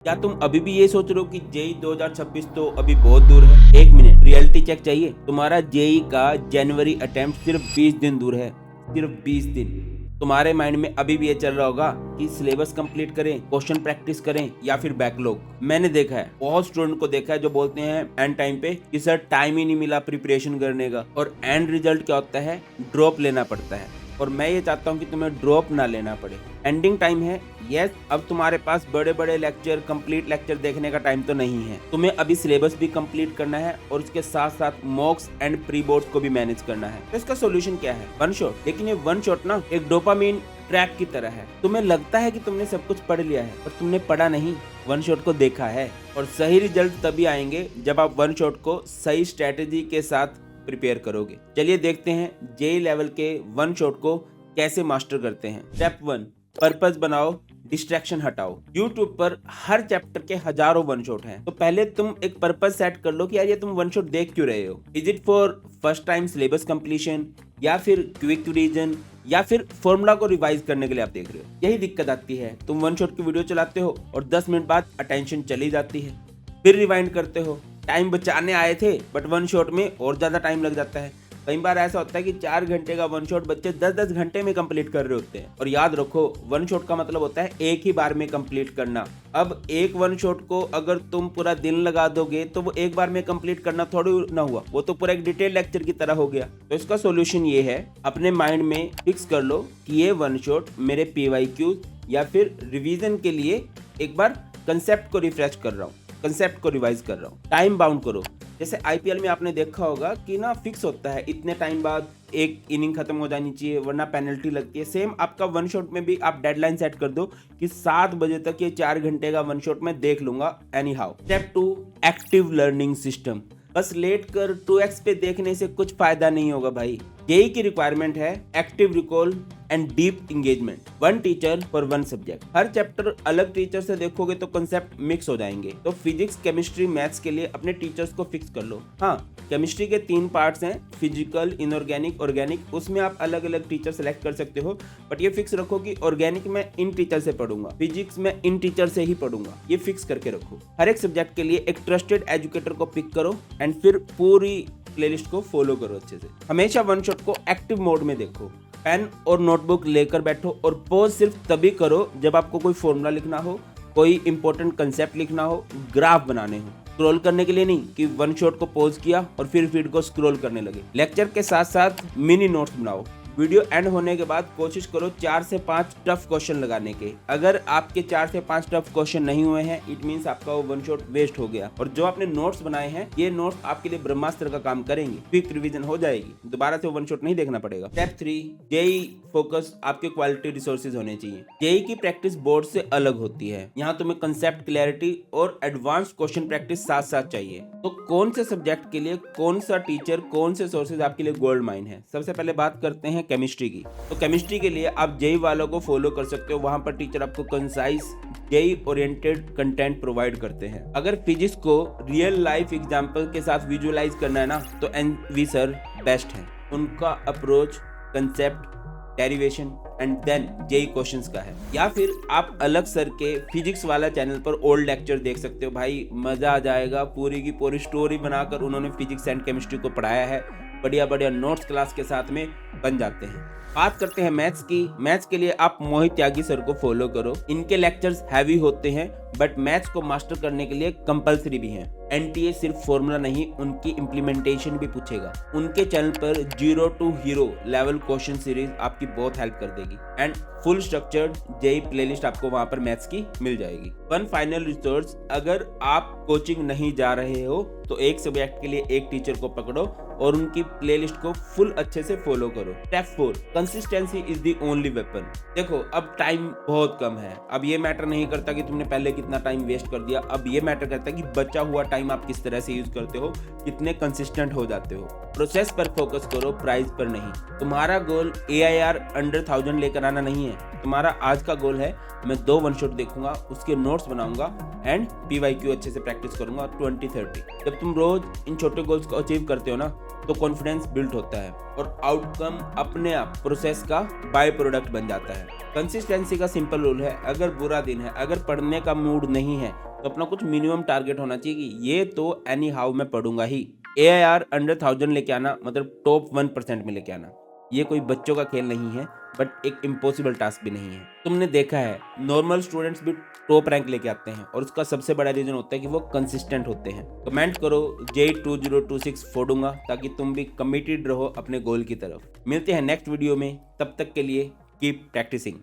क्या तुम अभी भी ये सोच रहे हो कि जेई 2026 तो अभी बहुत दूर है? एक मिनट, रियलिटी चेक चाहिए? तुम्हारा जेई का जनवरी अटेम्प्ट सिर्फ 20 दिन दूर है, सिर्फ 20 दिन। तुम्हारे माइंड में अभी भी ये चल रहा होगा कि सिलेबस कंप्लीट करें, क्वेश्चन प्रैक्टिस करें या फिर बैकलॉग। मैंने देखा है, बहुत स्टूडेंट को देखा है जो बोलते हैं एंड टाइम पे कि सर टाइम ही नहीं मिला प्रिपरेशन करने का, और एंड रिजल्ट क्या होता है, ड्रॉप लेना पड़ता है। और मैं ये चाहता हूँ कि तुम्हें ड्रॉप ना लेना पड़े। एंडिंग टाइम है, यस, अब तुम्हारे पास बड़े बड़े लेक्चर, कंप्लीट लेक्चर देखने का टाइम तो नहीं है। तुम्हें अभी सिलेबस भी कंप्लीट करना है और उसके साथ साथ मॉक्स एंड प्री बोर्ड्स को भी मैनेज करना है। तो इसका सोल्यूशन क्या है? One shot. लेकिन ये वन शॉट ना एक डोपामीन ट्रैक की तरह है। तुम्हें लगता है कि तुमने सब कुछ पढ़ लिया है, पर तुमने पढ़ा नहीं, वन शॉट को देखा है। और सही रिजल्ट तभी आएंगे जब आप वन शॉट को सही स्ट्रेटेजी के साथ प्रिपेयर करोगे। चलिए देखते हैं जेई लेवल के वन शॉट को कैसे मास्टर करते हैं। स्टेप 1, पर्पस बनाओ, डिस्ट्रैक्शन हटाओ। YouTube पर हर चैप्टर के हजारों वन शॉट हैं, तो पहले तुम एक पर्पस सेट कर लो कि यार ये तुम वन शॉट देख क्यों रहे हो। Is it for first time syllabus completion, या फिर क्विक रीजन, या फिर फॉर्मूला को रिवाइज करने के लिए आप देख रहे हो? यही दिक्कत आती है, तुम वन शॉट की वीडियो चलाते हो और 10 मिनट बाद अटेंशन चली जाती है, फिर रिवाइंड करते हो। टाइम बचाने आए थे बट वन शॉट में और ज्यादा टाइम लग जाता है। कई बार ऐसा होता है कि 4 घंटे का वन शॉट बच्चे 10-10 घंटे में कंप्लीट कर रहे होते हैं। और याद रखो, वन शॉट का मतलब होता है एक ही बार में कंप्लीट करना। अब एक वन शॉट को अगर तुम पूरा दिन लगा दोगे तो वो एक बार में कंप्लीट करना थोड़ी ना हुआ, वो तो पूरा एक डिटेल लेक्चर की तरह हो गया। तो इसका सोल्यूशन ये है, अपने माइंड में फिक्स कर लो कि ये वन शॉट मेरे PYQ या फिर रिवीजन के लिए एक बार कंसेप्ट को रिफ्रेश कर रहा हूँ, कंसेप्ट को रिवाइज कर रहा हूँ। टाइम बाउंड करो। जैसे IPL में आपने देखा होगा कि ना फिक्स होता है इतने टाइम बाद एक इनिंग खत्म हो जानी चाहिए वरना पेनल्टी लगती है। सेम आपका वन शॉट में भी आप डेडलाइन सेट कर दो कि 7 बजे तक ये 4 घंटे का वन शॉट में देख लूंगा any how. Step 2, active learning system. बस लेट कर 2x पे देखने से कुछ फायदा नहीं होगा भाई। जेई की रिक्वायरमेंट है active recall and deep engagement. One teacher for one subject. Her chapter अलग टीचर से देखोगे तो कंसेप्ट मिक्स हो जाएंगे। तो फिजिक्स, केमिस्ट्री, मैथ्स के लिए अपने टीचर्स को फिक्स कर लो। हाँ, केमिस्ट्री के 3 पार्ट्स हैं, फिजिकल, इनऑर्गेनिक, ऑर्गेनिक। उसमें आप अलग अलग टीचर सेलेक्ट कर सकते हो, बट ये फिक्स रखो कि ऑर्गेनिक में इन टीचर से पढ़ूंगा, फिजिक्स में इन टीचर से ही पढ़ूंगा। ये फिक्स करके रखो। हर एक सब्जेक्ट के लिए एक ट्रस्टेड एजुकेटर को पिक करो एंड फिर पूरी प्लेलिस्ट को फॉलो करो अच्छे से। हमेशा वन शॉट को एक्टिव मोड में देखो। पेन और नोटबुक लेकर बैठो और पॉज सिर्फ तभी करो जब आपको कोई फॉर्मूला लिखना हो, कोई इंपॉर्टेंट कंसेप्ट लिखना हो, ग्राफ बनाने हो। स्क्रॉल करने के लिए नहीं कि वन शॉट को पॉज किया और फिर फीड को स्क्रॉल करने लगे। लेक्चर के साथ साथ मिनी नोट्स बनाओ। वीडियो एंड होने के बाद कोशिश करो 4 से 5 टफ क्वेश्चन लगाने के। अगर आपके 4 से 5 टफ क्वेश्चन नहीं हुए हैं, इट मींस आपका वो वन शॉट वेस्ट हो गया। और जो आपने नोट्स बनाए हैं, ये नोट्स आपके लिए ब्रह्मास्त्र का काम करेंगे। क्विक रिवीजन हो जाएगी, दोबारा से वन शॉट नहीं देखना पड़ेगा। Step 3, JEE focus. आपके क्वालिटी रिसोर्सेज होने चाहिए। जेई की प्रैक्टिस बोर्ड से अलग होती है। यहाँ तुम्हें कंसेप्ट क्लैरिटी और एडवांस क्वेश्चन प्रैक्टिस साथ साथ चाहिए। तो कौन से सब्जेक्ट के लिए कौन सा टीचर, कौन से सोर्सेज आपके लिए गोल्ड माइन है? सबसे पहले बात करते हैं केमिस्ट्री की। तो केमिस्ट्री के लिए आप जेई वालों को फॉलो कर सकते हो। वहां पर टीचर आपको concise JEE oriented content provide करते हैं। अगर फिजिक्स को रियल लाइफ एग्जांपल के साथ विजुअलाइज करना है ना, तो NV सर बेस्ट है। उनका approach concept, derivation and then JEE questions का है। या फिर आप अलग सर के फिजिक्स वाला चैनल पर ओल्ड लेक्चर देख सकते हो। भाई मजा आ जाएगा, पूरी की पूरी स्टोरी बनाकर उन्होंने फिजिक्स एंड केमिस्ट्री को पढ़ाया है। बढ़िया बढ़िया नोट्स क्लास के साथ में बन जाते हैं। बात करते हैं मैथ्स की। मैथ्स के लिए आप मोहित त्यागी सर को फॉलो करो। इनके लेक्चर्स हैवी होते हैं बट मैथ्स को मास्टर करने के लिए कंपलसरी भी हैं। NTA सिर्फ फॉर्मूला नहीं, उनकी इम्प्लीमेंटेशन भी पूछेगा। उनके चैनल पर 0 to hero level question series आपकी बहुत हेल्प कर देगी and full structured JEE playlist आपको वहां पर मैथ्स की मिल जाएगी। वन फाइनल रिसोर्स, अगर आप कोचिंग नहीं जा रहे हो तो एक सब्जेक्ट के लिए एक टीचर को पकड़ो और उनकी प्लेलिस्ट को फुल अच्छे से फॉलो करो। Step 4, consistency is the only weapon. देखो अब टाइम बहुत कम है। अब ये मैटर नहीं करता कि तुमने पहले कितना टाइम वेस्ट कर दिया। अब ये मैटर करता है कि बचा हुआ टाइम आप किस तरह से यूज करते हो, कितने कंसिस्टेंट हो जाते हो। प्रोसेस पर फोकस करो, प्राइस पर नहीं। तुम्हारा गोल AIR अंडर 1000 लेकर आना नहीं है। तुम्हारा आज का गोल है मैं 2 वन शॉट देखूंगा, उसके नोट्स बनाऊंगा एंड PYQ अच्छे से प्रैक्टिस करूंगा 20-30। जब तुम रोज इन छोटे गोल्स को अचीव करते हो ना, तो कॉन्फिडेंस बिल्ड होता है और आउटकम अपने आप प्रोसेस का बाय प्रोडक्ट बन जाता है। कंसिस्टेंसी का सिंपल रूल है, अगर बुरा दिन है, अगर पढ़ने का मूड नहीं है तो अपना कुछ मिनिमम टारगेट होना चाहिए कि ये तो एनी हाउ मैं पढ़ूंगा ही। AIR अंडर 1000 लेके आना मतलब टॉप 1% में लेके आना, ये कोई बच्चों का खेल नहीं है, बट एक इम्पॉसिबल टास्क भी नहीं है। तुमने देखा है नॉर्मल स्टूडेंट्स भी टॉप रैंक लेके आते हैं और उसका सबसे बड़ा रीजन होता है कि वो कंसिस्टेंट होते हैं। कमेंट करो JEE 2026 फोड़ूंगा ताकि तुम भी कमिटेड रहो अपने गोल की तरफ। मिलते हैं नेक्स्ट वीडियो में, तब तक के लिए कीप प्रैक्टिसिंग।